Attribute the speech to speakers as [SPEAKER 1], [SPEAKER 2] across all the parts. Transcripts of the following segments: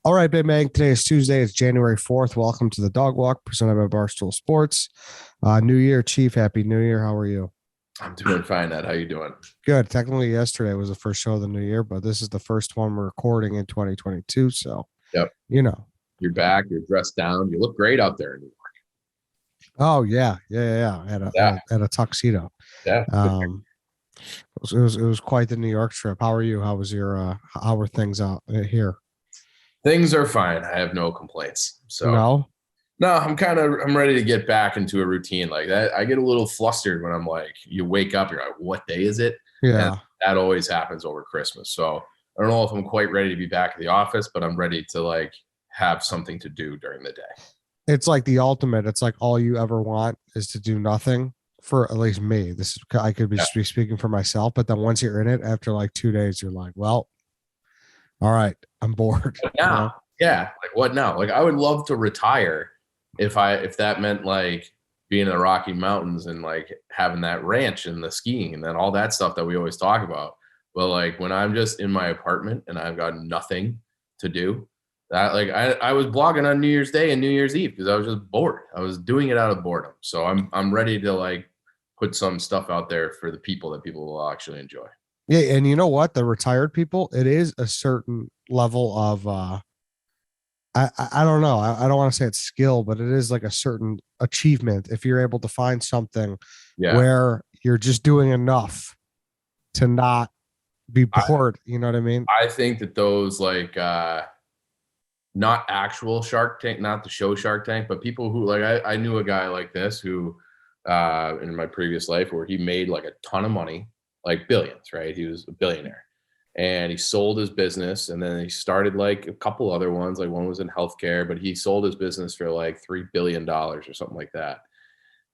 [SPEAKER 1] All right, Big Man. Today is Tuesday. It's January 4th. Welcome to the Dog Walk presented by Barstool Sports. New Year, Chief. Happy New Year. How are you?
[SPEAKER 2] I'm doing fine, Ed. How you doing?
[SPEAKER 1] Good. Technically, yesterday was the first show of the new year, but this is the first one we're recording in 2022. So,
[SPEAKER 2] Yep.
[SPEAKER 1] you know.
[SPEAKER 2] You're back. You're dressed down. You look great out there.
[SPEAKER 1] Oh, yeah. Yeah. At a,
[SPEAKER 2] Yeah.
[SPEAKER 1] at a tuxedo.
[SPEAKER 2] Yeah.
[SPEAKER 1] Um, it was quite the New York trip. How are you? How were things out here?
[SPEAKER 2] Things are fine. I have no complaints. So
[SPEAKER 1] No?
[SPEAKER 2] no, I'm ready to get back into a routine like that. I get a little flustered when I'm like, you wake up, you're like, what day is it? And
[SPEAKER 1] Yeah.
[SPEAKER 2] that always happens over Christmas. So I don't know if I'm quite ready to be back at the office, but I'm ready to like have something to do during the day.
[SPEAKER 1] It's like the ultimate. It's like all you ever want is to do nothing for at least me. I could be
[SPEAKER 2] Yeah.
[SPEAKER 1] speaking for myself, but then once you're in it, after like 2 days, you're like, well, all right, I'm bored.
[SPEAKER 2] But
[SPEAKER 1] You
[SPEAKER 2] now,
[SPEAKER 1] know?
[SPEAKER 2] yeah, like what now? Like I would love to retire if that meant like being in the Rocky Mountains and like having that ranch and the skiing and then all that stuff that we always talk about. But like when I'm just in my apartment and I've got nothing to do, that like I was blogging on New Year's Day and New Year's Eve because I was just bored. I was doing it out of boredom. So I'm ready to like put some stuff out there for the people that people will actually enjoy.
[SPEAKER 1] Yeah, and you know what? The retired people, it is a certain level of I don't know. I don't want to say it's skill, but it is like a certain achievement if you're able to find something
[SPEAKER 2] Yeah.
[SPEAKER 1] where you're just doing enough to not be
[SPEAKER 2] I,
[SPEAKER 1] bored. You know what I mean?
[SPEAKER 2] I think that those like not actual Shark Tank, not the show Shark Tank, but people who like I knew a guy like this who in my previous life where he made like a ton of money, like billions, right? He was a billionaire. And he sold his business and then he started like a couple other ones, like one was in healthcare, but he sold his business for like $3 billion or something like that.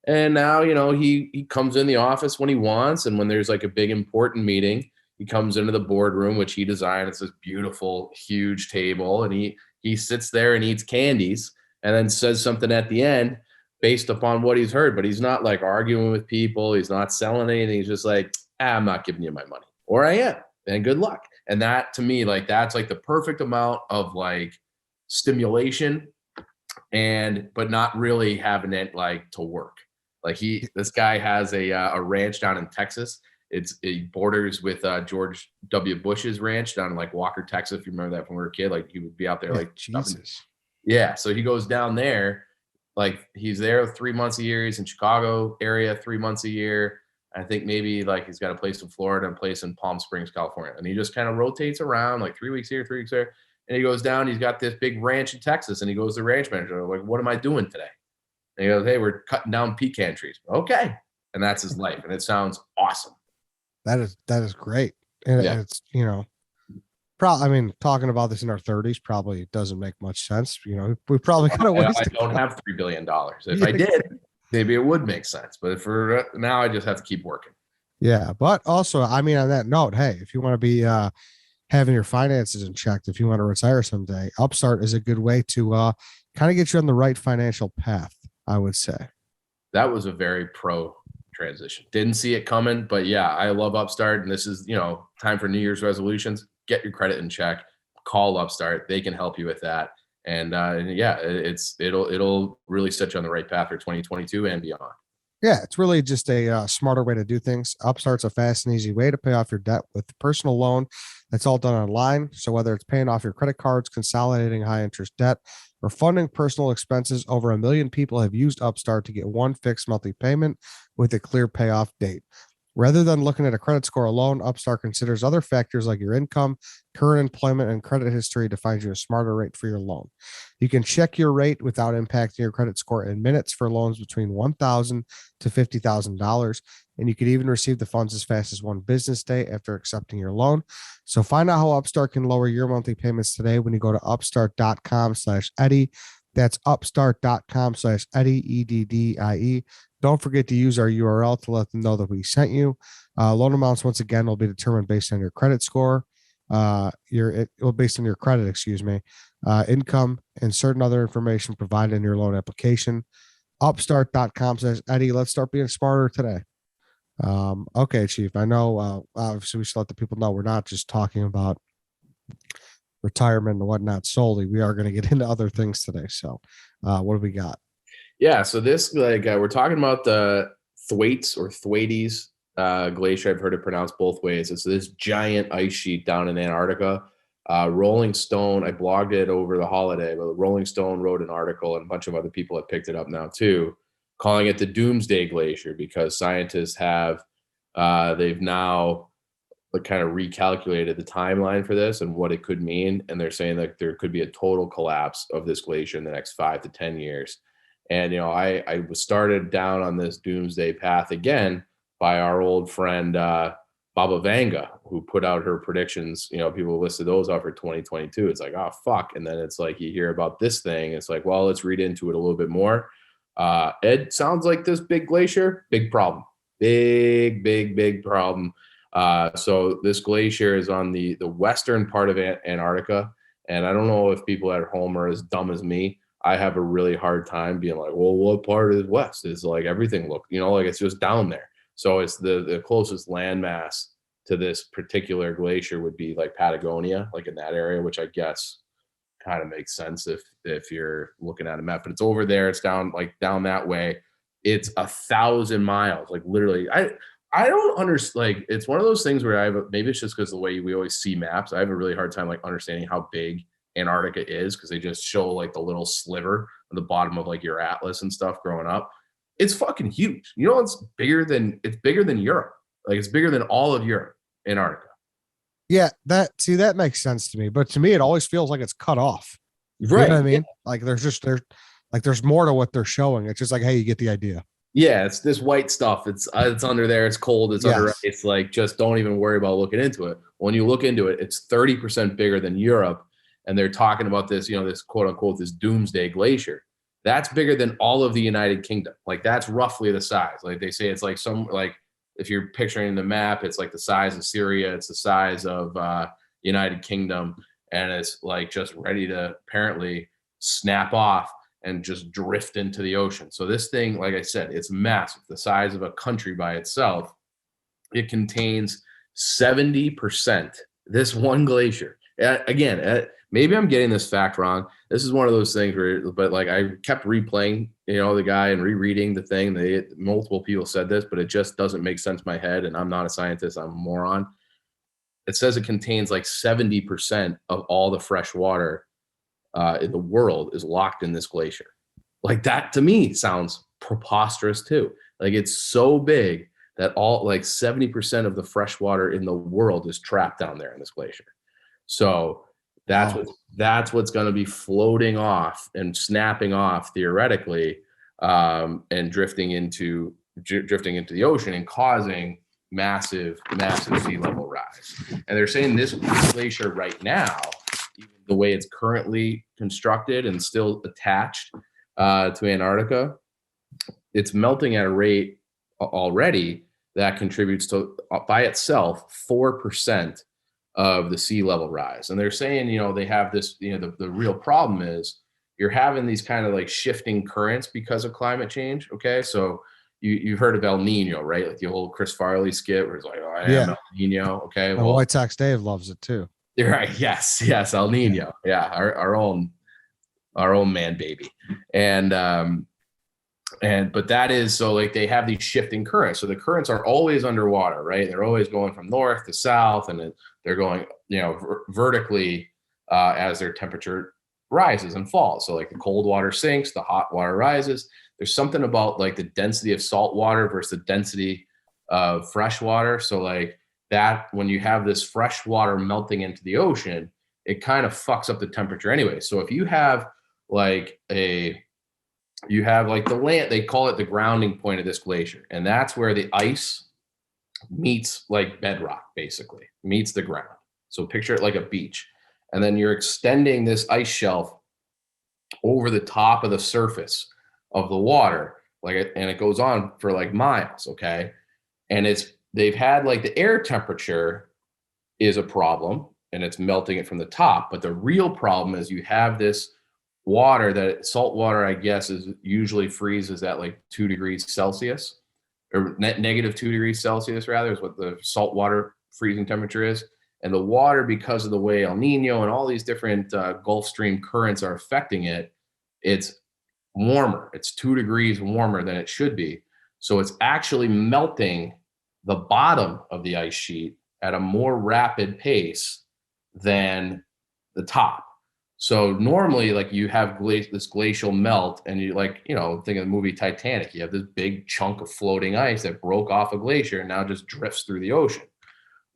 [SPEAKER 2] And now, he comes in the office when he wants, and when there's like a big important meeting, he comes into the boardroom, which he designed. It's this beautiful, huge table, and he sits there and eats candies, and then says something at the end based upon what he's heard. But he's not like arguing with people. He's not selling anything. He's just like, I'm not giving you my money, or I am, and good luck. And that to me, like that's like the perfect amount of like stimulation and but not really having it like to work. Like this guy has a ranch down in Texas. It borders with George W. Bush's ranch down in like Walker, Texas. If you remember that from when we were a kid, like he would be out there
[SPEAKER 1] Yeah,
[SPEAKER 2] like stuffing.
[SPEAKER 1] Jesus.
[SPEAKER 2] Yeah, so he goes down there, like he's there 3 months a year. He's in Chicago area 3 months a year. I think maybe like he's got a place in Florida and a place in Palm Springs, California, and he just kind of rotates around like 3 weeks here, 3 weeks there. And he goes down. He's got this big ranch in Texas, and he goes to the ranch manager like, "What am I doing today?" And he goes, "Hey, we're cutting down pecan trees." Okay, and that's his life, and it sounds awesome.
[SPEAKER 1] That is great. And
[SPEAKER 2] Yeah,
[SPEAKER 1] it's, probably, I mean, talking about this in our 30s probably doesn't make much sense. We probably could have
[SPEAKER 2] I
[SPEAKER 1] wasted.
[SPEAKER 2] don't have $3 billion. If
[SPEAKER 1] Yeah,
[SPEAKER 2] I did, maybe it would make sense. But for now, I just have to keep working.
[SPEAKER 1] yeah. But also, I mean, on that note, hey, if you want to be having your finances in check, if you want to retire someday, Upstart is a good way to kind of get you on the right financial path, I would say.
[SPEAKER 2] That was a very pro transition. Didn't see it coming, but yeah, I love Upstart, and this is time for New Year's resolutions. Get your credit in check. Call Upstart; they can help you with that. And yeah, it'll really set you on the right path for 2022 and beyond.
[SPEAKER 1] Yeah, it's really just a smarter way to do things. Upstart's a fast and easy way to pay off your debt with a personal loan. That's all done online. So whether it's paying off your credit cards, consolidating high interest debt, or funding personal expenses, over 1 million people have used Upstart to get one fixed monthly payment with a clear payoff date. Rather than looking at a credit score alone, Upstart considers other factors like your income, current employment, and credit history to find you a smarter rate for your loan. You can check your rate without impacting your credit score in minutes for loans between $1,000 to $50,000. And you could even receive the funds as fast as one business day after accepting your loan. So find out how Upstart can lower your monthly payments today when you go to upstart.com/Eddie. That's upstart.com/Eddie, EDDIE. Don't forget to use our URL to let them know that we sent you. Loan amounts, once again, will be determined based on your credit score, based on your credit, excuse me, income, and certain other information provided in your loan application. Upstart.com/Eddie. Let's start being smarter today. Okay, Chief. I know. Obviously, we should let the people know we're not just talking about retirement and whatnot solely. We are going to get into other things today. So, what do we got?
[SPEAKER 2] Yeah, so this we're talking about the Thwaites or Thwaites glacier. I've heard it pronounced both ways. It's this giant ice sheet down in Antarctica. Rolling Stone, I blogged it over the holiday, but Rolling Stone wrote an article, and a bunch of other people have picked it up now too, calling it the Doomsday Glacier because scientists have they've now kind of recalculated the timeline for this and what it could mean, and they're saying that there could be a total collapse of this glacier in the next 5 to 10 years. And I was started down on this doomsday path again by our old friend Baba Venga, who put out her predictions. People listed those off for 2022. It's like, oh fuck, and then it's like you hear about this thing. It's like, well, let's read into it a little bit more. Ed, sounds like this big glacier, big problem, big problem. So this glacier is on the western part of Antarctica, and I don't know if people at home are as dumb as me. I have a really hard time being like, well, what part is west? Is like everything like it's just down there. So it's the closest landmass to this particular glacier would be like Patagonia, like in that area, which I guess kind of makes sense if you're looking at a map. But it's over there. It's down that way. It's 1,000 miles, like literally. I don't understand. Like, it's one of those things where maybe it's just because the way we always see maps. I have a really hard time like understanding how big Antarctica is because they just show like the little sliver at the bottom of like your atlas and stuff growing up. It's fucking huge. It's bigger than Europe. Like, it's bigger than all of Europe, Antarctica.
[SPEAKER 1] Yeah, that makes sense to me. But to me, it always feels like it's cut off.
[SPEAKER 2] Right.
[SPEAKER 1] You know what I mean? Like there's more to what they're showing. It's just like, hey, you get the idea.
[SPEAKER 2] Yeah, it's this white stuff. It's under there. It's cold. It's under. It's like, just don't even worry about looking into it. When you look into it, it's 30% bigger than Europe. And they're talking about this, this quote unquote, this Doomsday Glacier. That's bigger than all of the United Kingdom. Like, that's roughly the size. Like, they say it's like if you're picturing the map, it's like the size of Syria. It's the size of United Kingdom. And it's like just ready to apparently snap off and just drift into the ocean. So this thing, like I said, it's massive, the size of a country by itself. It contains 70%. This one glacier. Again, maybe I'm getting this fact wrong. This is one of those things but like I kept replaying, the guy and rereading the thing. Multiple people said this, but it just doesn't make sense in my head. And I'm not a scientist. I'm a moron. It says it contains like 70% of all the fresh water in the world is locked in this glacier. Like, that to me sounds preposterous too. Like, it's so big that all like 70% of the fresh water in the world is trapped down there in this glacier. So that's what's going to be floating off and snapping off theoretically, and drifting into the ocean and causing massive sea level rise. And they're saying this glacier right now, even the way it's currently constructed and still attached to Antarctica, it's melting at a rate already that contributes to, by itself, 4% of the sea level rise. And they're saying, they have this, the real problem is you're having these kind of like shifting currents because of climate change. Okay. So you've heard of El Nino, right? Like the whole Chris Farley skit where it's like, oh, I am El Nino. Okay.
[SPEAKER 1] Well, White Sox Dave loves it too.
[SPEAKER 2] You're right. Yes. El Nino. Yeah. Our own man baby. But that is, so like they have these shifting currents. So the currents are always underwater, right? They're always going from north to south, and they're going, vertically as their temperature rises and falls. So like the cold water sinks, the hot water rises. There's something about like the density of salt water versus the density of fresh water. So like that, when you have this fresh water melting into the ocean, it kind of fucks up the temperature anyway. So if you have like the land, they call it the grounding point of this glacier. And that's where the ice meets like bedrock, basically meets the ground. So picture it like a beach. And then you're extending this ice shelf over the top of the surface of the water, and it goes on for like miles. Okay. And they've had like the air temperature is a problem and it's melting it from the top. But the real problem is you have this water, that salt water, I guess, is usually freezes at like 2 degrees Celsius, or negative 2 degrees Celsius rather, is what the salt water freezing temperature is. And the water, because of the way El Nino and all these different Gulf Stream currents are affecting it, it's warmer. It's 2 degrees warmer than it should be. So it's actually melting the bottom of the ice sheet at a more rapid pace than the top. So normally, like, you have this glacial melt, and you, like, you know, think of the movie Titanic. You have this big chunk of floating ice that broke off a glacier and now just drifts through the ocean.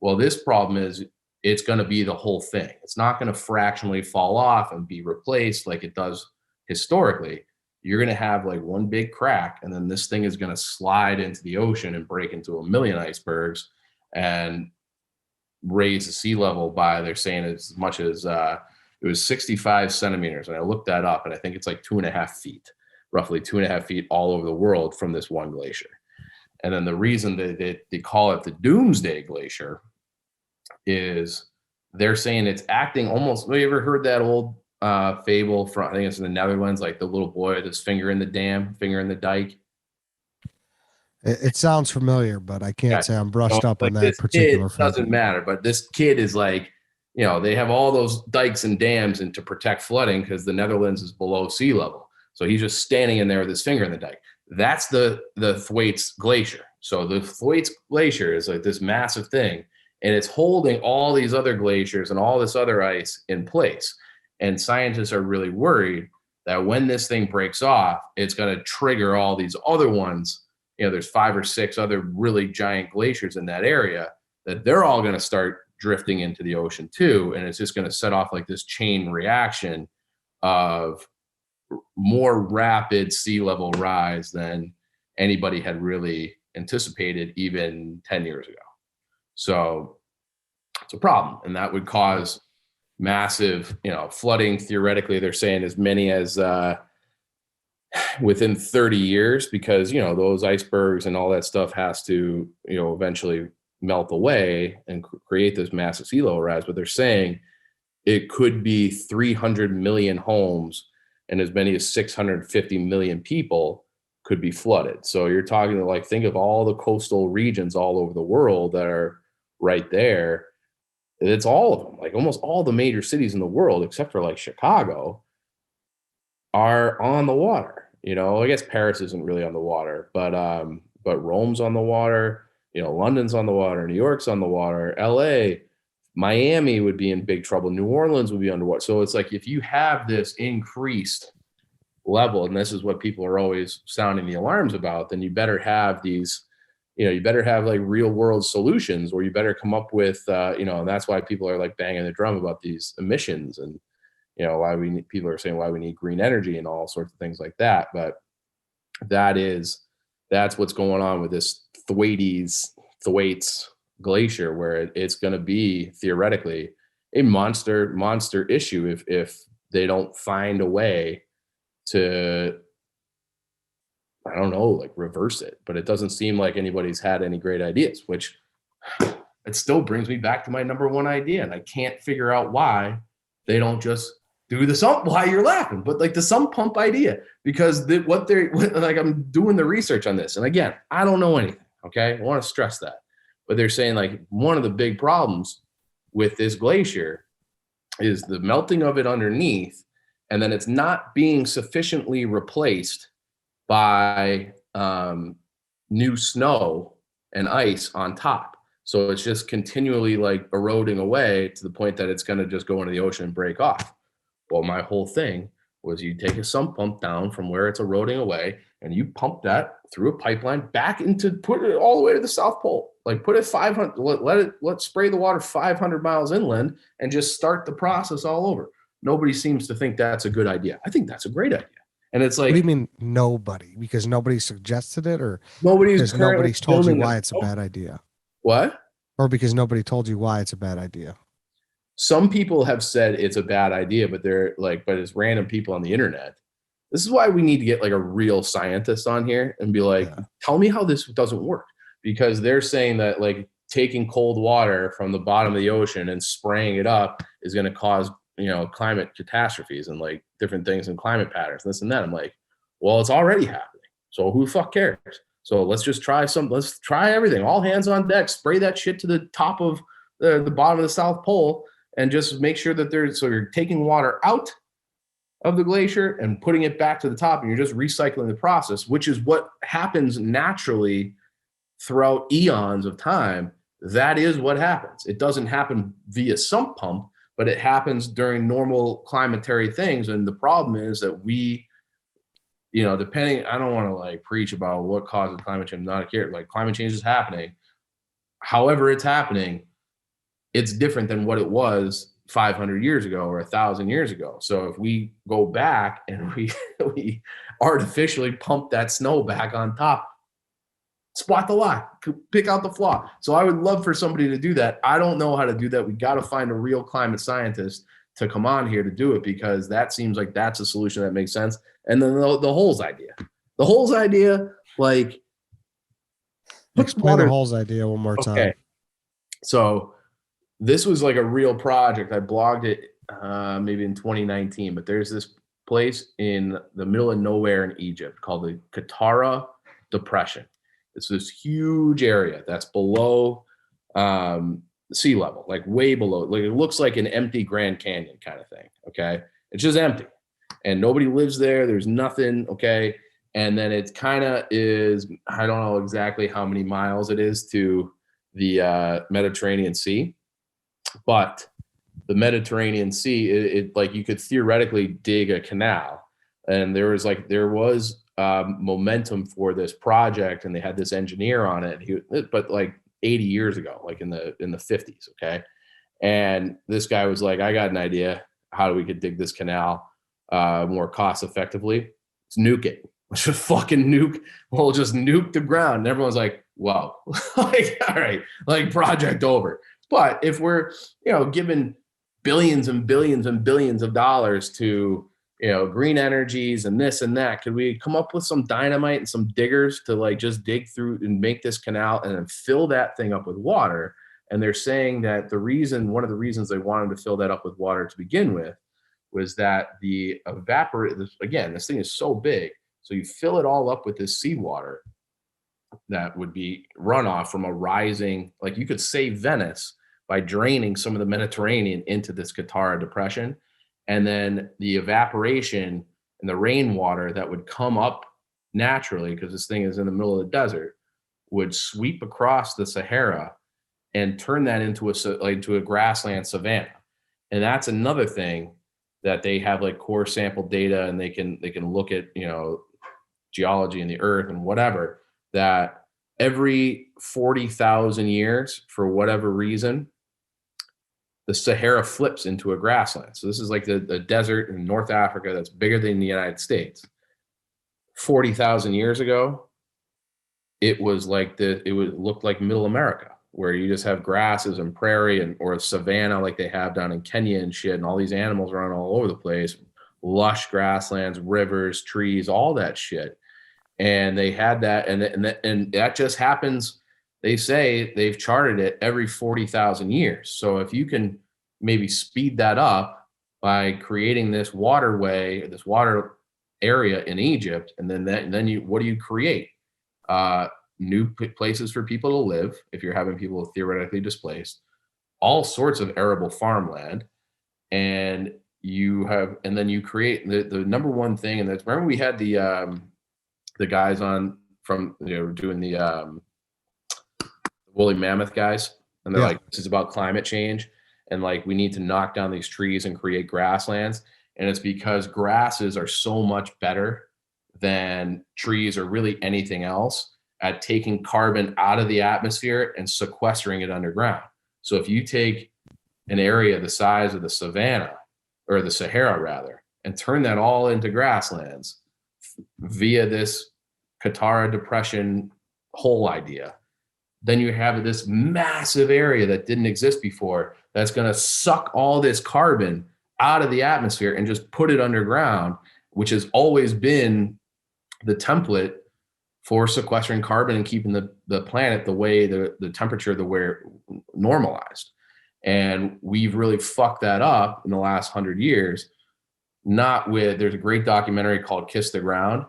[SPEAKER 2] Well, this problem is it's going to be the whole thing. It's not going to fractionally fall off and be replaced like it does historically. You're going to have like one big crack, and then this thing is going to slide into the ocean and break into a million icebergs and raise the sea level by, they're saying, as much as it was 65 centimeters. And I looked that up, and I think it's like 2.5 feet, roughly 2.5 feet all over the world from this one glacier. And then the reason that they call it the Doomsday Glacier is they're saying it's acting almost, have you ever heard that old fable from, I think it's in the Netherlands, like the little boy with his finger in the dam, finger in the dike?
[SPEAKER 1] It sounds familiar, but I can't say I'm brushed up
[SPEAKER 2] like
[SPEAKER 1] on that particular
[SPEAKER 2] fable. Doesn't matter, but this kid is like, you know, they have all those dikes and dams and to protect flooding because the Netherlands is below sea level. So he's just standing in there with his finger in the dike. That's the Thwaites Glacier. So the Thwaites Glacier is like this massive thing, and it's holding all these other glaciers and all this other ice in place. And scientists are really worried that when this thing breaks off, it's going to trigger all these other ones. You know, there's 5 or 6 other really giant glaciers in that area that they're all going to start drifting into the ocean too. And it's just going to set off like this chain reaction of more rapid sea level rise than anybody had really anticipated even 10 years ago. So it's a problem, and that would cause massive, you know, flooding. Theoretically, they're saying as many as within 30 years, because, you know, those icebergs and all that stuff has to, you know, eventually melt away and create this massive sea level rise. But they're saying it could be 300 million homes and as many as 650 million people could be flooded. So you're talking, like, think of all the coastal regions all over the world that are right there. It's all of them, like almost all the major cities in the world, except for like Chicago, are on the water. You know, I guess Paris isn't really on the water, but Rome's on the water. You know, London's on the water. New York's on the water. LA, Miami would be in big trouble. New Orleans would be underwater. So it's like, if you have this increased level, and this is what people are always sounding the alarms about, then you better have these, you know, you better have like real world solutions, or you better come up with, you know, and that's why people are like banging the drum about these emissions, and, you know, people are saying why we need green energy and all sorts of things like that. But that's what's going on with this Thwaites Glacier, where it's going to be theoretically a monster issue if they don't find a way to, I don't know, like reverse it. But it doesn't seem like anybody's had any great ideas, which it still brings me back to my number one idea. And I can't figure out why they don't just do the sump. Why you're laughing, but like the sump pump idea, because like, I'm doing the research on this. And again, I don't know anything. Okay. I want to stress that, but they're saying like one of the big problems with this glacier is the melting of it underneath. And then it's not being sufficiently replaced by new snow and ice on top. So it's just continually like eroding away to the point that it's going to just go into the ocean and break off. Well, my whole thing was you take a sump pump down from where it's eroding away, and you pump that through a pipeline back into, put it all the way to the South Pole. Like put it 500, let's spray the water 500 miles inland and just start the process all over. Nobody seems to think that's a good idea. I think that's a great idea. And it's like,
[SPEAKER 1] what do you mean nobody? Because nobody suggested it, or
[SPEAKER 2] nobody's
[SPEAKER 1] told you why it's a bad idea?
[SPEAKER 2] What?
[SPEAKER 1] Or because nobody told you why it's a bad idea?
[SPEAKER 2] Some people have said it's a bad idea, but they're like, but it's random people on the internet. This is why we need to get like a real scientist on here and be like, tell me how this doesn't work. Because they're saying that like taking cold water from the bottom of the ocean and spraying it up is going to cause, you know, climate catastrophes and like different things in climate patterns, this and that. I'm like, well, it's already happening. So who the fuck cares? So let's just try let's try everything. All hands on deck, spray that shit to the top of the bottom of the South Pole and just make sure that so you're taking water out of the glacier and putting it back to the top, and you're just recycling the process, which is what happens naturally throughout eons of time. That is what happens. It doesn't happen via sump pump, but it happens during normal climatary things. And the problem is that we, depending, I don't want to like preach about what causes climate change, not here. Like climate change is happening. However it's happening, it's different than what it was 500 years ago or 1,000 years ago. So if we go back and we artificially pump that snow back on top, spot the lie, pick out the flaw. So I would love for somebody to do that. I don't know how to do that. We got to find a real climate scientist to come on here to do it, because that seems like that's a solution that makes sense. And then the holes idea, like
[SPEAKER 1] explain the holes idea one more time.
[SPEAKER 2] Okay. So this was like a real project. I blogged it maybe in 2019, but there's this place in the middle of nowhere in Egypt called the Katara Depression. It's this huge area that's below sea level, like way below. Like it looks like an empty Grand Canyon kind of thing. Okay. It's just empty and nobody lives there. There's nothing. Okay. And then it kind of is, I don't know exactly how many miles it is to the Mediterranean Sea, but the Mediterranean Sea, it like you could theoretically dig a canal, and there was momentum for this project, and they had this engineer on it. But like 80 years ago, like in the 50s, okay. And this guy was like, I got an idea how we could dig this canal more cost effectively. Let's nuke it. Let's just fucking nuke. We'll just nuke the ground. And everyone's like, wow, like, all right, like project over. But if we're, giving billions and billions and billions of dollars to, green energies and this and that, could we come up with some dynamite and some diggers to like just dig through and make this canal and then fill that thing up with water? And they're saying that one of the reasons they wanted to fill that up with water to begin with was that this thing is so big. So you fill it all up with this seawater that would be runoff from a rising, like you could save Venice by draining some of the Mediterranean into this Katara Depression. And then the evaporation and the rainwater that would come up naturally, because this thing is in the middle of the desert, would sweep across the Sahara and turn that into a grassland savanna. And that's another thing that they have like core sample data, and they can look at, geology in the earth and whatever, that every 40,000 years, for whatever reason, the Sahara flips into a grassland. So this is like the desert in North Africa that's bigger than the United States. 40,000 years ago, it would look like Middle America, where you just have grasses and prairie or a savanna like they have down in Kenya and shit, and all these animals running all over the place, lush grasslands, rivers, trees, all that shit. And they had that, and that just happens. They say they've charted it every 40,000 years. So if you can maybe speed that up by creating this waterway, this water area in Egypt, and then what do you create? New places for people to live if you're having people theoretically displaced, all sorts of arable farmland, and then you create the number one thing. And that's, remember we had the guys on from doing the woolly mammoth guys, and they're like, this is about climate change, and like we need to knock down these trees and create grasslands. And it's because grasses are so much better than trees or really anything else at taking carbon out of the atmosphere and sequestering it underground. So if you take an area the size of the savannah, or the Sahara rather, and turn that all into grasslands via this Katara Depression hole idea, then you have this massive area that didn't exist before that's going to suck all this carbon out of the atmosphere and just put it underground, which has always been the template for sequestering carbon and keeping the planet the way the temperature the way normalized. And we've really fucked that up in the last 100 years. There's a great documentary called Kiss the Ground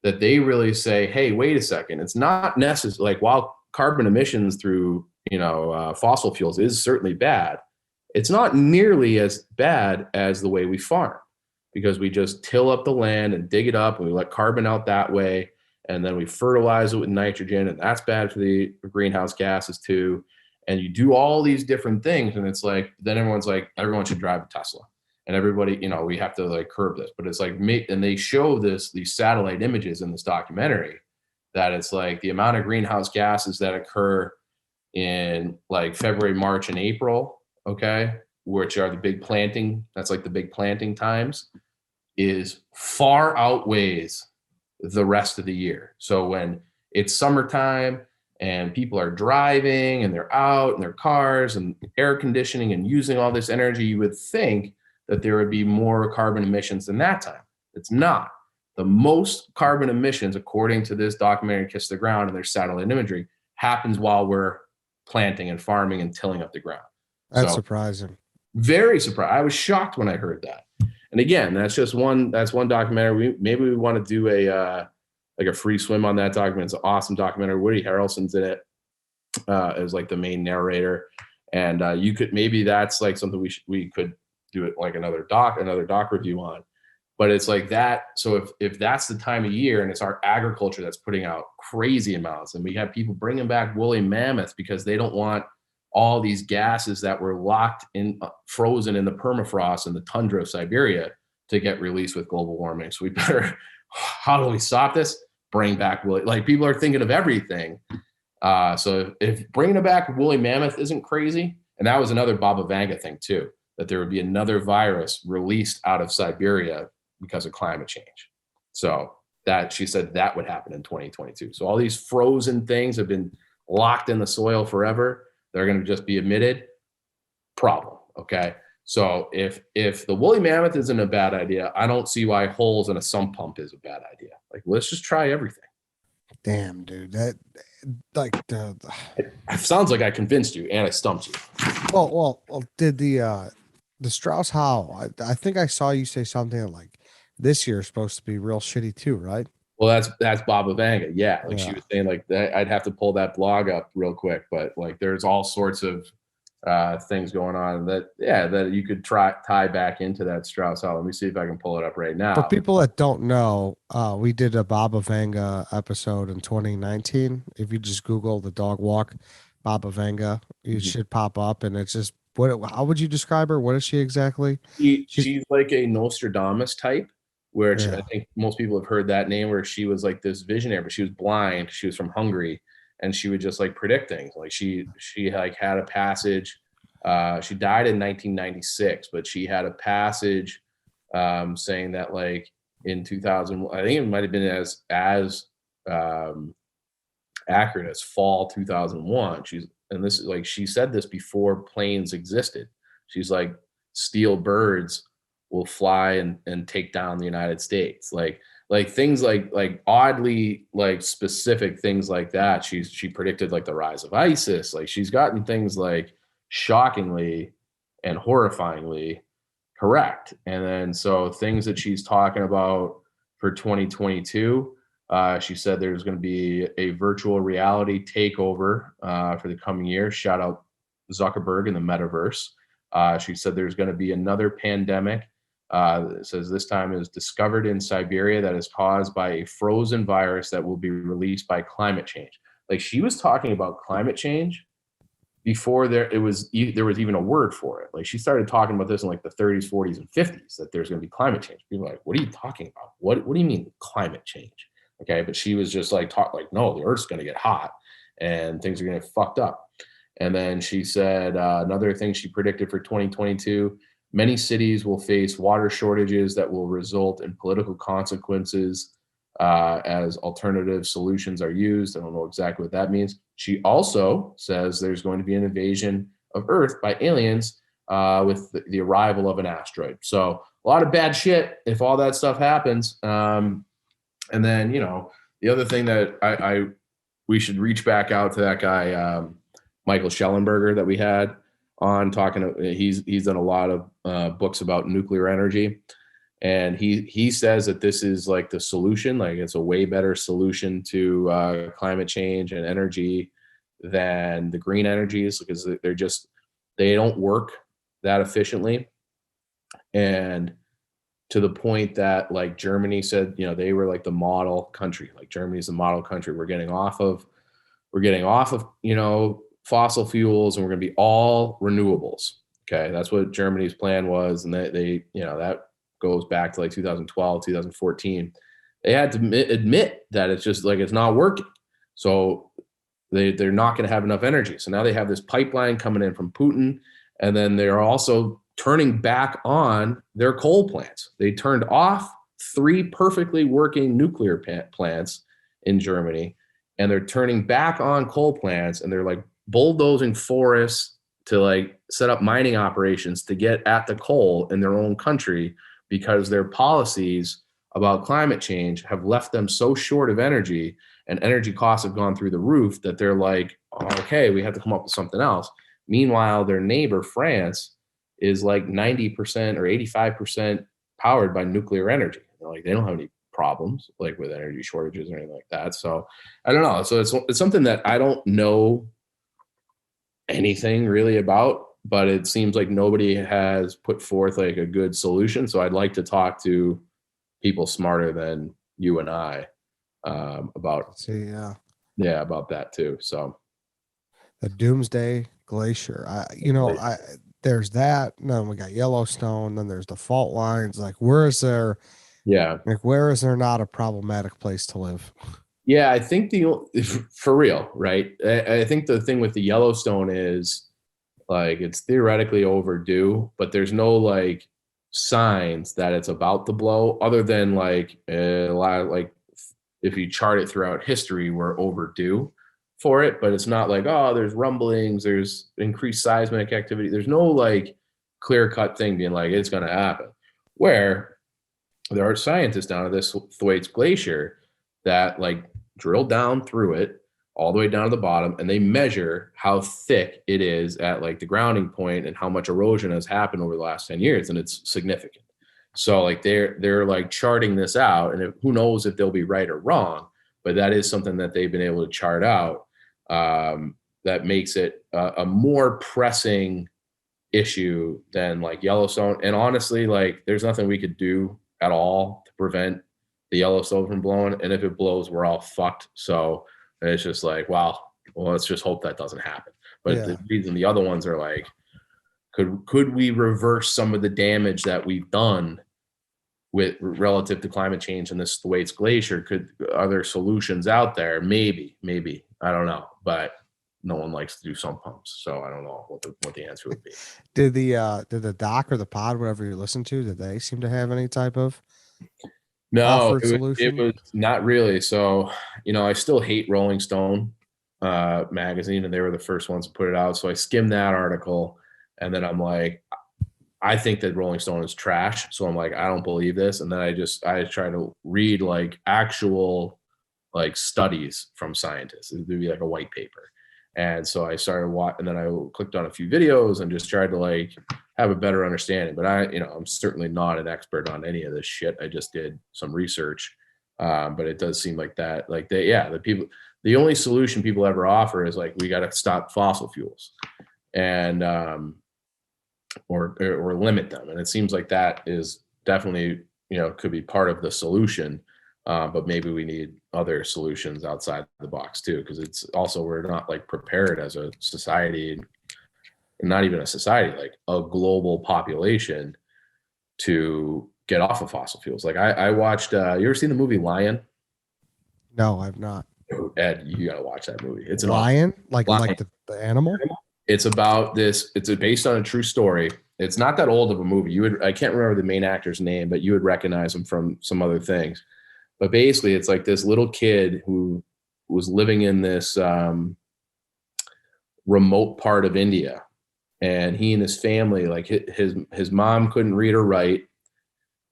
[SPEAKER 2] that they really say, hey, wait a second. It's not necessary. Like, while carbon emissions through fossil fuels is certainly bad. It's not nearly as bad as the way we farm, because we just till up the land and dig it up and we let carbon out that way. And then we fertilize it with nitrogen, and that's bad for the greenhouse gases too. And you do all these different things. And it's like, then everyone's like, everyone should drive a Tesla. And everybody, we have to like curb this. But it's like, and they show these satellite images in this documentary, that it's like the amount of greenhouse gases that occur in like February, March, and April, okay, which are the big planting, that's like the big planting times, is far outweighs the rest of the year. So when it's summertime and people are driving and they're out in their cars and air conditioning and using all this energy, you would think that there would be more carbon emissions than that time. It's not. The most carbon emissions, according to this documentary, Kiss the Ground, and their satellite imagery, happens while we're planting and farming and tilling up the ground.
[SPEAKER 1] That's surprising.
[SPEAKER 2] Very surprised. I was shocked when I heard that. And again, that's one documentary. Maybe we want to do a free swim on that documentary. It's an awesome documentary. Woody Harrelson's in it as like the main narrator. And maybe that's like something we could do it like another doc review on. But it's like that. So if that's the time of year and it's our agriculture that's putting out crazy amounts, and we have people bringing back woolly mammoths because they don't want all these gases that were locked in, frozen in the permafrost and the tundra of Siberia to get released with global warming. So we better, how do we stop this? Bring back woolly, like people are thinking of everything. So if bringing it back woolly mammoth isn't crazy, and that was another Baba Vanga thing too, that there would be another virus released out of Siberia because of climate change. So that she said that would happen in 2022. So all these frozen things have been locked in the soil forever. They're going to just be emitted. Problem. Okay. So if the woolly mammoth isn't a bad idea, I don't see why holes in a sump pump is a bad idea. Like, let's just try everything.
[SPEAKER 1] Damn, dude. That like
[SPEAKER 2] it sounds like I convinced you and I stumped you.
[SPEAKER 1] Well, did the Strauss Howe? I think I saw you say something like this year is supposed to be real shitty too, right?
[SPEAKER 2] Well, that's Baba Vanga. Yeah. Like she was saying like that. I'd have to pull that blog up real quick, but like there's all sorts of things going on that you could tie back into that Strauss Howe. Let me see if I can pull it up right now.
[SPEAKER 1] For people that don't know, we did a Baba Vanga episode in 2019. If you just Google the dog walk Baba Vanga, you should pop up, and it's just how would you describe her? What is she exactly?
[SPEAKER 2] She's like a Nostradamus type, which I think most people have heard that name, where she was like this visionary, but she was blind. She was from Hungary, and she would just like predict things. Like she like had a passage. She died in 1996, but she had a passage saying that like in 2000, I think it might have been as accurate as fall 2001. And this is like, she said this before planes existed. She's like, steel birds will fly and take down the United States. Like things like oddly like specific things like that. She predicted like the rise of ISIS. Like she's gotten things like shockingly and horrifyingly correct. And then so things that she's talking about for 2022, she said there's going to be a virtual reality takeover for the coming year. Shout out Zuckerberg in the metaverse. She said there's going to be another pandemic. It says this time is discovered in Siberia that is caused by a frozen virus that will be released by climate change. Like she was talking about climate change before there was even a word for it. Like she started talking about this in like the 30s, 40s, and 50s, that there's going to be climate change. People are like, what are you talking about? What do you mean climate change? Okay, but she was just like no, the Earth's going to get hot and things are going to get fucked up. And then she said another thing she predicted for 2022, many cities will face water shortages that will result in political consequences as alternative solutions are used. I don't know exactly what that means. She also says there's going to be an invasion of Earth by aliens with the arrival of an asteroid. So a lot of bad shit if all that stuff happens. And then, the other thing that we should reach back out to that guy, Michael Schellenberger, that we had on talking. He's done a lot of books about nuclear energy. And he says that this is like the solution, like it's a way better solution to climate change and energy than the green energies because they don't work that efficiently. And to the point that like Germany said, they were like the model country. Like Germany's the model country. We're getting off of, fossil fuels, and we're going to be all renewables. Okay. That's what Germany's plan was. And they that goes back to like 2012, 2014. They had to admit that it's just like, it's not working. So they're not going to have enough energy. So now they have this pipeline coming in from Putin. And then they're also turning back on their coal plants. They turned off 3 perfectly working nuclear plants in Germany, and they're turning back on coal plants, and they're like bulldozing forests to like set up mining operations to get at the coal in their own country, because their policies about climate change have left them so short of energy, and energy costs have gone through the roof, that they're like, okay, we have to come up with something else. Meanwhile, their neighbor, France, is like 90% or 85% powered by nuclear energy. Like they don't have any problems like with energy shortages or anything like that. So I don't know. So it's something that I don't know anything really about, but it seems like nobody has put forth like a good solution. So I'd like to talk to people smarter than you and I about about that too. So
[SPEAKER 1] the Doomsday Glacier. There's that. And then we got Yellowstone. Then there's the fault lines. Like, where is there not a problematic place to live?
[SPEAKER 2] Yeah, I think for real, right? I think the thing with the Yellowstone is like it's theoretically overdue, but there's no like signs that it's about to blow, other than like a lot of like if you chart it throughout history, we're overdue for it, but it's not like, oh, there's rumblings, there's increased seismic activity. There's no like clear-cut thing being like it's going to happen. Where there are scientists down at this Thwaites Glacier that like drill down through it all the way down to the bottom, and they measure how thick it is at like the grounding point and how much erosion has happened over the last 10 years, and it's significant. So like they're like charting this out, and who knows if they'll be right or wrong, but that is something that they've been able to chart out. That makes it a more pressing issue than like Yellowstone. And honestly, like there's nothing we could do at all to prevent the Yellowstone from blowing. And if it blows, we're all fucked. So it's just like, well, let's just hope that doesn't happen. But the reason the other ones are like, could we reverse some of the damage that we've done with relative to climate change in this Thwaites Glacier? Are there solutions out there? Maybe, I don't know, but no one likes to do sump pumps, so I don't know what the answer would be.
[SPEAKER 1] Did the doc or the pod, whatever you listen to, did they seem to have any type of
[SPEAKER 2] it was not really. So I still hate Rolling Stone magazine, and they were the first ones to put it out. So I skimmed that article, and then I'm like, I think that Rolling Stone is trash. So I'm like, I don't believe this. And then I try to read like actual like studies from scientists. It would be like a white paper. And so I started watching, and then I clicked on a few videos and just tried to like have a better understanding. But I'm certainly not an expert on any of this shit. I just did some research. But it does seem like that, like the only solution people ever offer is like, we got to stop fossil fuels and, or limit them. And it seems like that is definitely, could be part of the solution. But maybe we need other solutions outside the box too, because it's also, we're not like prepared as a society, and not even a society, like a global population, to get off of fossil fuels. Like I watched, you ever seen the movie Lion?
[SPEAKER 1] No, I've not.
[SPEAKER 2] Ed, you gotta watch that movie. It's
[SPEAKER 1] Lion,
[SPEAKER 2] Lion.
[SPEAKER 1] Like the animal.
[SPEAKER 2] It's about this. It's based on a true story. It's not that old of a movie. I can't remember the main actor's name, but you would recognize him from some other things. But basically, it's like this little kid who was living in this remote part of India, and he and his family, like his mom couldn't read or write,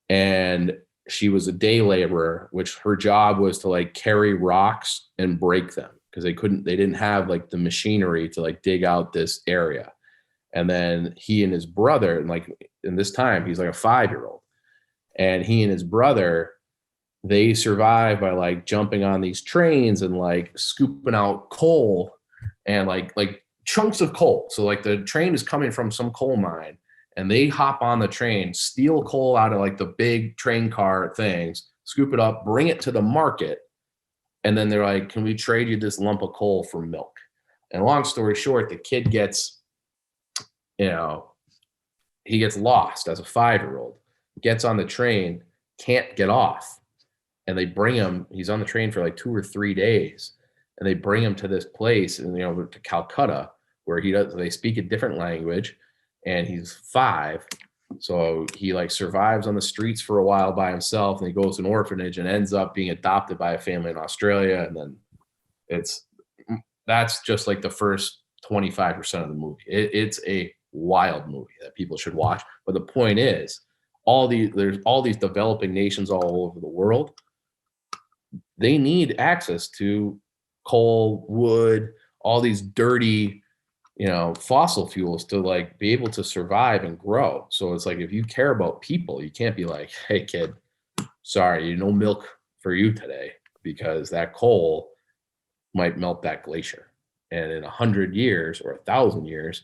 [SPEAKER 2] and she was a day laborer, which her job was to like carry rocks and break them, because they didn't have like the machinery to like dig out this area. And then he and his brother, and like in this time, he's like a 5-year-old, and he and his brother, they survive by like jumping on these trains and like scooping out coal and like chunks of coal. So like the train is coming from some coal mine, and they hop on the train, steal coal out of like the big train car things, scoop it up, bring it to the market, and then they're like, can we trade you this lump of coal for milk? And long story short, the kid gets, he gets lost as a 5-year-old, gets on the train, can't get off. And they bring him, he's on the train for like 2 or 3 days. And they bring him to this place, and to Calcutta, where they speak a different language, and he's 5. So he like survives on the streets for a while by himself, and he goes to an orphanage and ends up being adopted by a family in Australia. And then that's just like the first 25% of the movie. It's a wild movie that people should watch. But the point is, there's all these developing nations all over the world. They need access to coal, wood, all these dirty, fossil fuels to like be able to survive and grow. So it's like, if you care about people, you can't be like, hey kid, sorry, no milk for you today, because that coal might melt that glacier. And in 100 years or 1,000 years,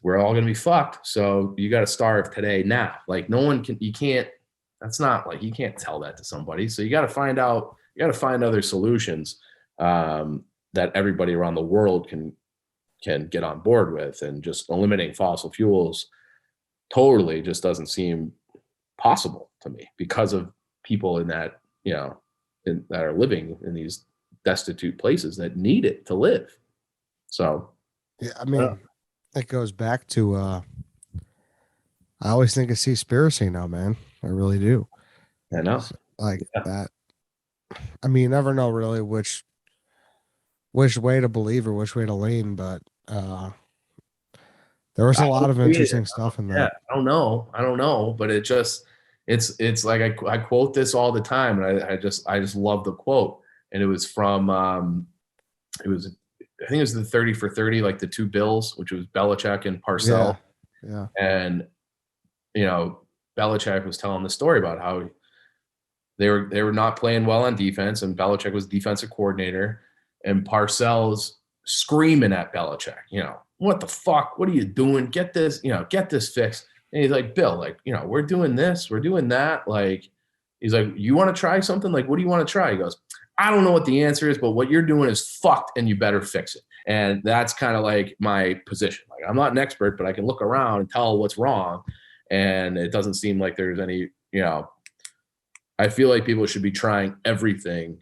[SPEAKER 2] we're all going to be fucked. So you got to starve today now. Like you can't tell that to somebody. So you got to find other solutions that everybody around the world can get on board with. And just eliminating fossil fuels totally just doesn't seem possible to me, because of people in that, that are living in these destitute places that need it to live. So,
[SPEAKER 1] yeah, I mean, it goes back to, I always think of Seaspiracy now, man. I really do.
[SPEAKER 2] I know.
[SPEAKER 1] That. I mean, you never know really which way to believe or which way to lean, but there was a lot of interesting stuff in that.
[SPEAKER 2] Yeah, I don't know, but it's like I quote this all the time, and I just love the quote. And it was from I think it was the 30 for 30, like the 2 Bills, which was Belichick and Parcells.
[SPEAKER 1] Yeah.
[SPEAKER 2] And Belichick was telling the story about how they were not playing well on defense, and Belichick was defensive coordinator, and Parcells screaming at Belichick, what the fuck? What are you doing? Get this fixed. And he's like, Bill, like, we're doing this, we're doing that. Like, he's like, you want to try something? Like, what do you want to try? He goes, I don't know what the answer is, but what you're doing is fucked, and you better fix it. And that's kind of like my position. Like, I'm not an expert, but I can look around and tell what's wrong. And it doesn't seem like there's any, I feel like people should be trying everything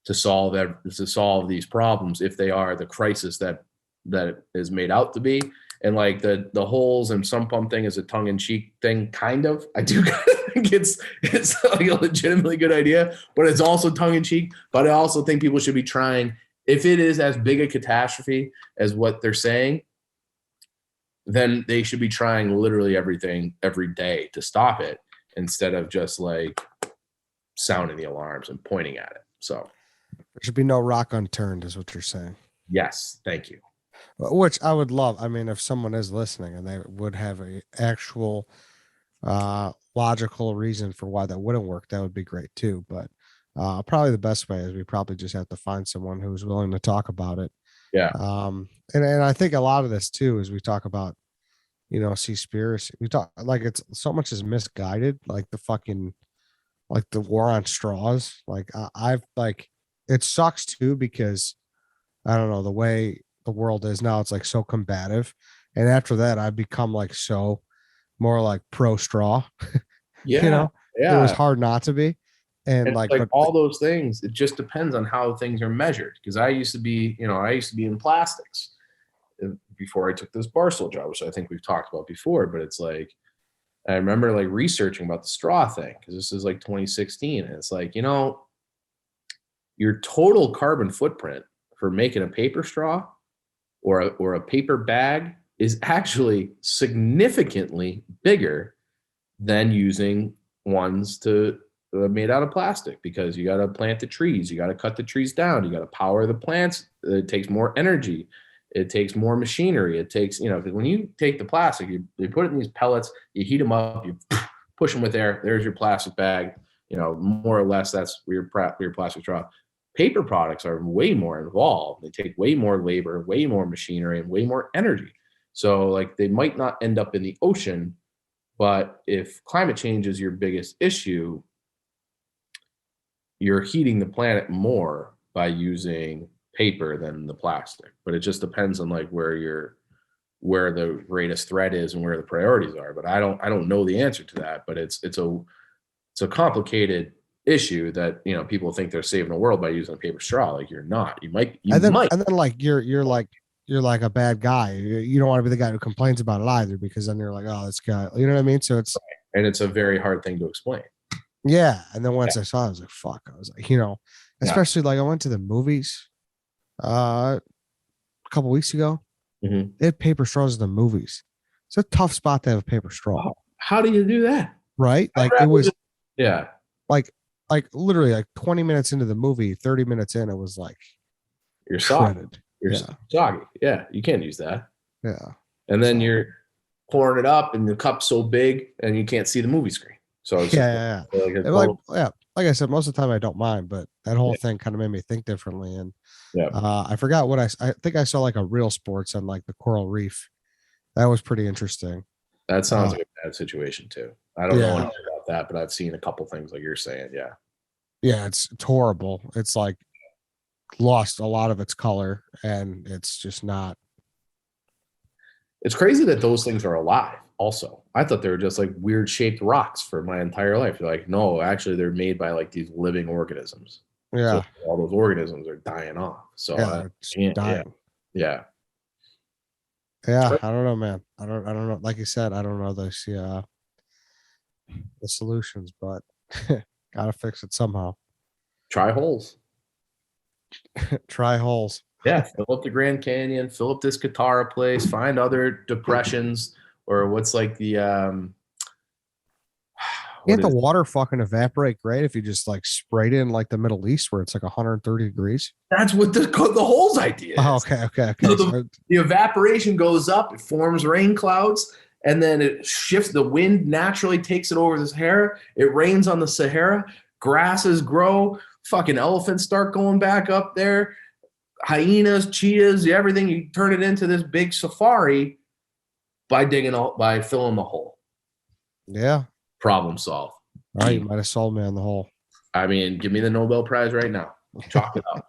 [SPEAKER 2] to solve these problems, if they are the crisis that is made out to be. And like the holes and sump pump thing is a tongue-in-cheek thing, kind of. I do kind of think it's like a legitimately good idea, but it's also tongue-in-cheek. But I also think people should be trying, if it is as big a catastrophe as what they're saying, then they should be trying literally everything every day to stop it, instead of just like sounding the alarms and pointing at it. So
[SPEAKER 1] there should be no rock unturned, is what you're saying.
[SPEAKER 2] Yes, thank you.
[SPEAKER 1] Which I would love. I mean, if someone is listening and they would have a actual logical reason for why that wouldn't work, that would be great too. But probably the best way is we probably just have to find someone who's willing to talk about it.
[SPEAKER 2] Yeah.
[SPEAKER 1] And I think a lot of this too is we talk about, Seaspiracy. We talk like it's so much is misguided, like the war on straws. Like I've like, it sucks too, because I don't know, the way the world is now, it's like so combative. And after that, I've become like so more like pro straw.
[SPEAKER 2] Yeah.
[SPEAKER 1] It was hard not to be. And like
[SPEAKER 2] all those things, it just depends on how things are measured. Because I used to be in plastics before I took this Barstool job, which I think we've talked about before. But it's like, I remember like researching about the straw thing, because this is like 2016. And it's like, your total carbon footprint for making a paper straw or a paper bag is actually significantly bigger than using ones made out of plastic, because you got to plant the trees, you got to cut the trees down, you got to power the plants. It takes more energy, it takes more machinery. It takes, because when you take the plastic, you put it in these pellets, you heat them up, you push them with air. There's your plastic bag. More or less, that's your plastic straw. Paper products are way more involved. They take way more labor, way more machinery, and way more energy. So like they might not end up in the ocean, but if climate change is your biggest issue, you're heating the planet more by using paper than the plastic. But it just depends on like where the greatest threat is and where the priorities are. But I don't know the answer to that. But it's a complicated issue that, you know, people think they're saving the world by using a paper straw. Like you're not. You might.
[SPEAKER 1] And then like you're like a bad guy. You don't want to be the guy who complains about it either, because then you're like, oh, this guy. You know what I mean? So
[SPEAKER 2] it's a very hard thing to explain.
[SPEAKER 1] Yeah. And then once I saw it, I was like, fuck. I was like, you know, especially like I went to the movies a couple weeks ago.
[SPEAKER 2] Mm-hmm.
[SPEAKER 1] They had paper straws in the movies. It's a tough spot to have a paper straw.
[SPEAKER 2] How do you do that?
[SPEAKER 1] Right? Like it was
[SPEAKER 2] like
[SPEAKER 1] literally like 20 minutes into the movie, 30 minutes in, it was like
[SPEAKER 2] you're soggy. You're soggy. Yeah. You can't use that.
[SPEAKER 1] Yeah.
[SPEAKER 2] And then you're pouring it up and the cup's so big and you can't see the movie screen. So it's
[SPEAKER 1] like I said, most of the time I don't mind, but that whole thing kind of made me think differently. And I forgot what I think I saw like a Real Sports on like the coral reef. That was pretty interesting.
[SPEAKER 2] That sounds like a bad situation too. I don't know anything about that, but I've seen a couple things like you're saying. Yeah.
[SPEAKER 1] Yeah, it's horrible. It's like lost a lot of its color, and it's just not.
[SPEAKER 2] It's crazy that those things are alive. Also, I thought they were just like weird shaped rocks for my entire life. They're like, no, actually, they're made by like these living organisms.
[SPEAKER 1] Yeah,
[SPEAKER 2] so all those organisms are dying off. So
[SPEAKER 1] dying.
[SPEAKER 2] Yeah.
[SPEAKER 1] I don't know, man. I don't know. Like you said, I don't know the solutions, but gotta fix it somehow.
[SPEAKER 2] Try holes.
[SPEAKER 1] Try holes.
[SPEAKER 2] Yeah, fill up the Grand Canyon, fill up this Katara place, find other depressions, or what's like the
[SPEAKER 1] can't the water fucking evaporate great if you just like sprayed it in like the Middle East where it's like 130 degrees?
[SPEAKER 2] That's what the holes idea is.
[SPEAKER 1] Oh, okay.
[SPEAKER 2] So the evaporation goes up, it forms rain clouds, and then it shifts. The wind naturally takes it over the Sahara. It rains on the Sahara. Grasses grow. Fucking elephants start going back up there. Hyenas, cheetahs, everything. You turn it into this big safari by filling the hole.
[SPEAKER 1] Yeah.
[SPEAKER 2] Problem solved.
[SPEAKER 1] All right, you might have sold me on the hole.
[SPEAKER 2] I mean, give me the Nobel Prize right now. Chalk it up.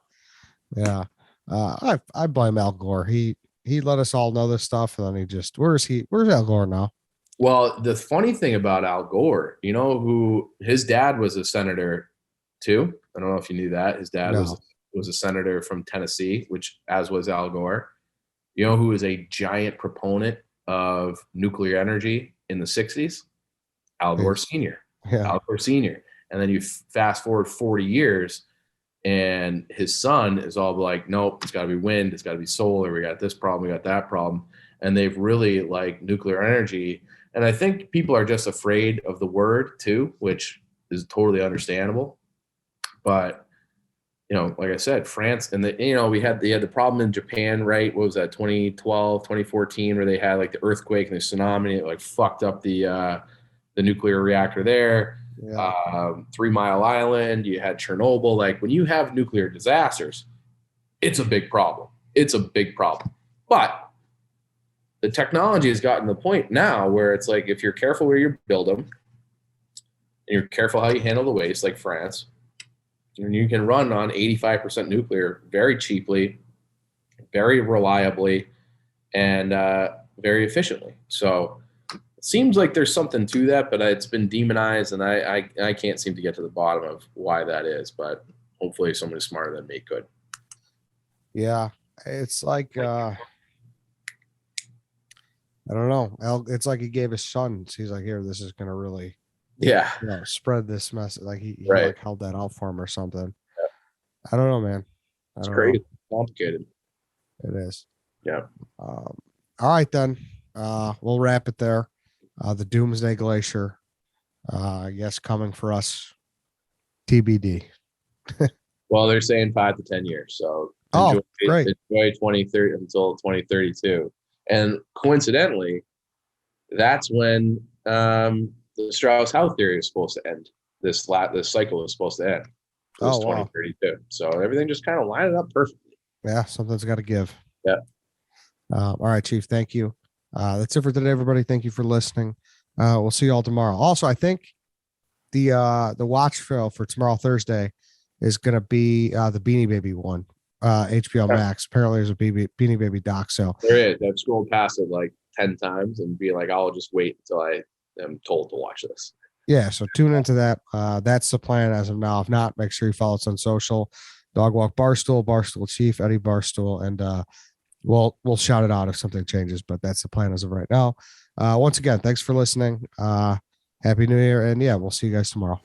[SPEAKER 1] Yeah. I blame Al Gore. He let us all know this stuff, and then he just where's Al Gore now?
[SPEAKER 2] Well, the funny thing about Al Gore, you know who his dad was a senator too? I don't know if you knew that. His dad was a senator from Tennessee, which as was Al Gore. You know who was a giant proponent of nuclear energy in the 60s? Al Gore Sr.
[SPEAKER 1] Yeah.
[SPEAKER 2] Al Gore Sr. And then you fast forward 40 years and his son is all like, nope, it's got to be wind. It's got to be solar. We got this problem. We got that problem. And they've really like nuclear energy. And I think people are just afraid of the word too, which is totally understandable. But, you know, like I said, France and they had the problem in Japan, right? What was that? 2012, 2014, where they had like the earthquake and the tsunami. It like fucked up the nuclear reactor there. 3 Mile Island, you had Chernobyl. Like when you have nuclear disasters, it's a big problem. But the technology has gotten to the point now where it's like, if you're careful where you build them and you're careful how you handle the waste, like France, and you can run on 85% nuclear very cheaply, very reliably, and very efficiently. So it seems like there's something to that, but it's been demonized, and I can't seem to get to the bottom of why that is. But hopefully somebody smarter than me could. Yeah,
[SPEAKER 1] it's like I don't know. It's like he gave his son. He's like, here, this is gonna really, spread this message. Like he like held that out for him or something. Yeah. I don't know, man.
[SPEAKER 2] It's crazy, complicated.
[SPEAKER 1] It is.
[SPEAKER 2] Yeah.
[SPEAKER 1] All right then. We'll wrap it there. The Doomsday Glacier, I guess, coming for us. TBD.
[SPEAKER 2] Well, they're saying 5 to 10 years. So
[SPEAKER 1] great.
[SPEAKER 2] Enjoy 2030 until 2032. And coincidentally, that's when the Strauss-Howe theory is supposed to end. This cycle is supposed to end. for this
[SPEAKER 1] Oh, wow.
[SPEAKER 2] 2032. So everything just kind of lined up perfectly.
[SPEAKER 1] Yeah, something's got to give.
[SPEAKER 2] Yeah.
[SPEAKER 1] All right, Chief. Thank you. That's it for today, everybody. Thank you for listening. We'll see you all tomorrow. Also, I think the watch trail for tomorrow, Thursday, is going to be the Beanie Baby one. HBO Max. Apparently, there's a Beanie Baby doc. So
[SPEAKER 2] there is. I've scrolled past it like 10 times and be like, I'll just wait until I am told to watch this.
[SPEAKER 1] Yeah, so tune into that. That's the plan as of now. If not, make sure you follow us on social. Dog Walk Barstool, Barstool Chief, Eddie Barstool, and we'll shout it out if something changes. But that's the plan as of right now. Once again, thanks for listening. Happy New Year, and yeah, we'll see you guys tomorrow.